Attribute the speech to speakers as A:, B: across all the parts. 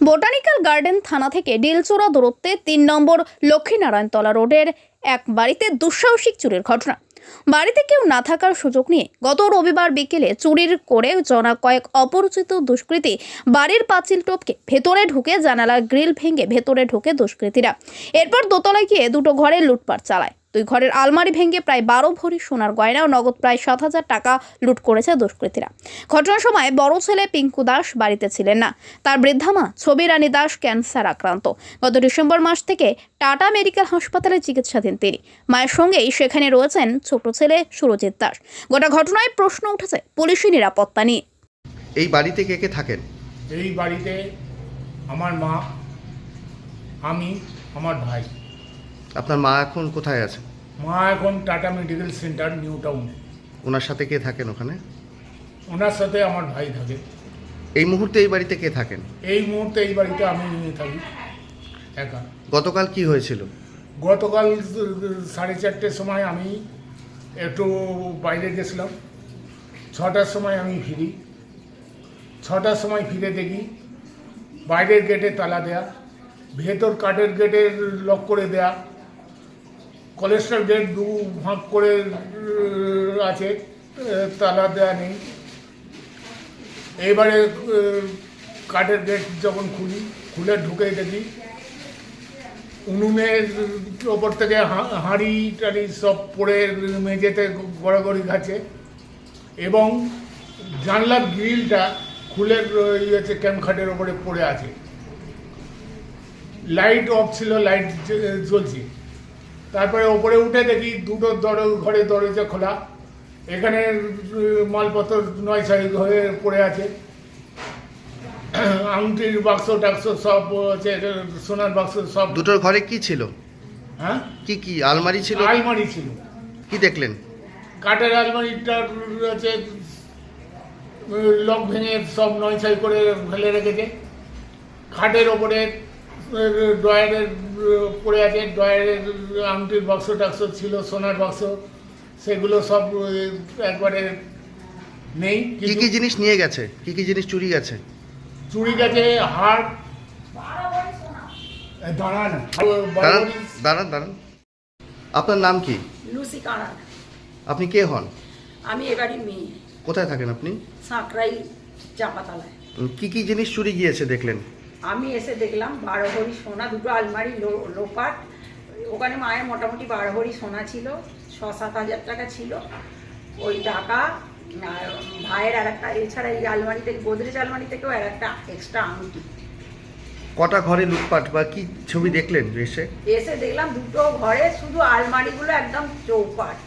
A: Botanical garden থানা থেকে ডিলচোরা দূরত্বে ৩ নম্বর লক্ষ্মীনারায়ণতলা রোডের এক বাড়িতে দুঃসাহসিক চুরির ঘটনা। বাড়িতে কেউ না থাকার সুযোগ নিয়ে গত রবিবার বিকেলে চুরির করে জনা কয়েক অপরিচিত দুষ্কৃতী বাড়ির পাঁচিল টপকে ভেতরে ঢুকে জানালার গ্রিল ভেঙে ভেতরে ঢুকে দুষ্কৃতীরা। এরপর দোতলায় গিয়ে দুটো ঘরে লুটপাট চালায়। দুই ঘরের আলমারি ভেঙে প্রায় 12 ভরি সোনার গয়না ও নগদ প্রায় 7,000 টাকা লুট করেছে দুষ্কৃতীরা। ঘটনার সময় বড় ছেলে পিঙ্কু দাস বাড়িতে ছিলেন না। তার বৃদ্ধা মা ছবি রানী দাস ক্যান্সার আক্রান্ত। গত ডিসেম্বর মাস থেকে টাটা মেডিকেল হাসপাতালে চিকিৎসাধীন তিনি। মায়ের সঙ্গেই সেখানে রয়েছেন ছোট ছেলে সুরজিৎ দাস। গোটা ঘটনায় প্রশ্ন উঠেছে পুলিশি নিরাপত্তা নিয়ে।
B: এই বাড়িতে কে কে থাকেন?
C: এই বাড়িতে আমার মা, আমি, আমার ভাই।
B: আপনার মা এখন কোথায় আছে?
C: মা এখন টাটা মেডিকেল সেন্টার নিউ টাউনে।
B: ওনার সাথে কে থাকেন ওখানে?
C: ওনার সাথে আমার ভাই থাকে।
B: এই মুহূর্তে এই বাড়িতে কে থাকেন?
C: এই মুহূর্তে এই বাড়িতে আমি থাকি একা।
B: গতকাল কি হয়েছিল?
C: গতকাল 4:30টার সময় আমি একটু বাইরে গেছিলাম। 6টার সময় আমি ফিরি। 6টার সময় ফিরে দেখি বাইরের গেটে তালা দেয়া, ভেতর কাঠের গেটে লক করে দেয়া, কলেস্ট্রল গেট দু ভাগ করে আছে, তালা দেয়া নেই। এবারে কাঠের গেট যখন খুলে ঢুকে দেখি উনুনের ওপর থেকে হাঁড়ি টাড়ি সব পড়ে মেঝেতে গড়াগড়ি খাচ্ছে এবং জানলার গ্রিলটা খুলে ইয়েছে ক্যাম্পখাটের ওপরে পড়ে আছে। লাইট অফ ছিল, লাইট জ্বলছে। তারপরে ওপরে উঠে দেখি দুটো ঘরে দরজা খোলা, এখানে মালপত্র 9 হয়ে পড়ে আছে। আংটির বাক্স টাক্স সব আছে, সোনার বাক্স সব।
B: দুটোর ঘরে কি ছিল?
C: হ্যাঁ,
B: কি কি আলমারি ছিল?
C: আলমারি ছিল।
B: কি দেখলেন?
C: কাঠের আলমারিটা আছে, লক ভেঙে সব 9 করে ফেলে রেখেছে। খাটের ওপরে ড্রয়ারের পড়ে আছে, ড্রয়ারের আংটির বাক্স টাক্স ছিল, সোনার বাক্স, সেগুলো সব একবারে নেই।
B: কি কি জিনিস নিয়ে গেছে? কি কি জিনিস চুরি গেছে?
C: চুরি গেছে হার। দাঁড়ান
B: দাঁড়ান দাঁড়ান। আপনার নাম কি?
D: লুসি কারা।
B: আপনি কে হন?
D: আমি এবারই মেয়ে।
B: কোথায় থাকেন আপনি?
D: সাঁকরাই চাপাতলায়।
B: কি কি জিনিস চুরি গিয়েছে দেখলেন?
D: আমি এসে দেখলাম 12 ভরি সোনা, দুটো আলমারি লোপাট। ওখানে মায়ের মোটামুটি 12 ভরি সোনা ছিল, 6-7 হাজার টাকা ছিল ওই টাকা। আর ভাইয়ের আর একটা, এছাড়া এই আলমারি থেকে, গোদরেজ আলমারি থেকেও আর একটা এক্সট্রা আংটি।
B: কটা ঘরে লুটপাট বা কি ছবি দেখলেন
D: এসে দেখলাম দুটো ঘরে শুধু আলমারিগুলো একদম চৌপাট,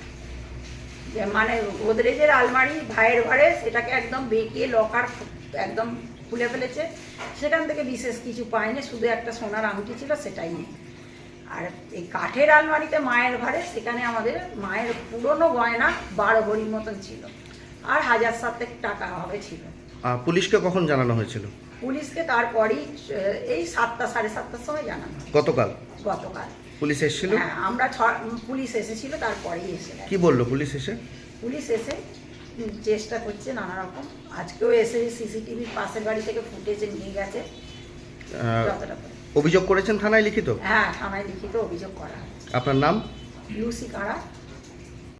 D: মানে গোদরেজের আলমারি ভাইয়ের ঘরে, সেটাকে একদম বেঁকিয়ে লকার একদম খুলে ফেলেছে। সেখান থেকে বিশেষ কিছু পাইনি, শুধু একটা সোনার আংটি ছিল, সেটাই নেই। আর এই কাঠের আলমারিতে মায়ের ঘরে, সেখানে আমাদের মায়ের পুরনো গয়না 12 ভরির মতন ছিল, আর 1,000-7 টাকা হবে ছিল।
B: পুলিশকে কখন জানানো হয়েছিল?
D: পুলিশকে তারপরই এই 7-7:30টার সময় জানানো।
B: গতকাল পুলিশ এসেছিল?
D: হ্যাঁ, আমরা পুলিশ এসেছিল, তারপরেই এসে।
B: কি বললো পুলিশ এসে?
D: পুলিশ এসে চেষ্টা করছে নানা রকম। আজকেও এসে সিসিটিভির পাশের বাড়ি থেকে ফুটেজে নিয়ে গেছে।
B: অভিযোগ করেছেন থানায় লিখিত?
D: হ্যাঁ, থানায় লিখিত অভিযোগ করা হয়েছে।
B: আপনার নাম?
D: লুসি কারা।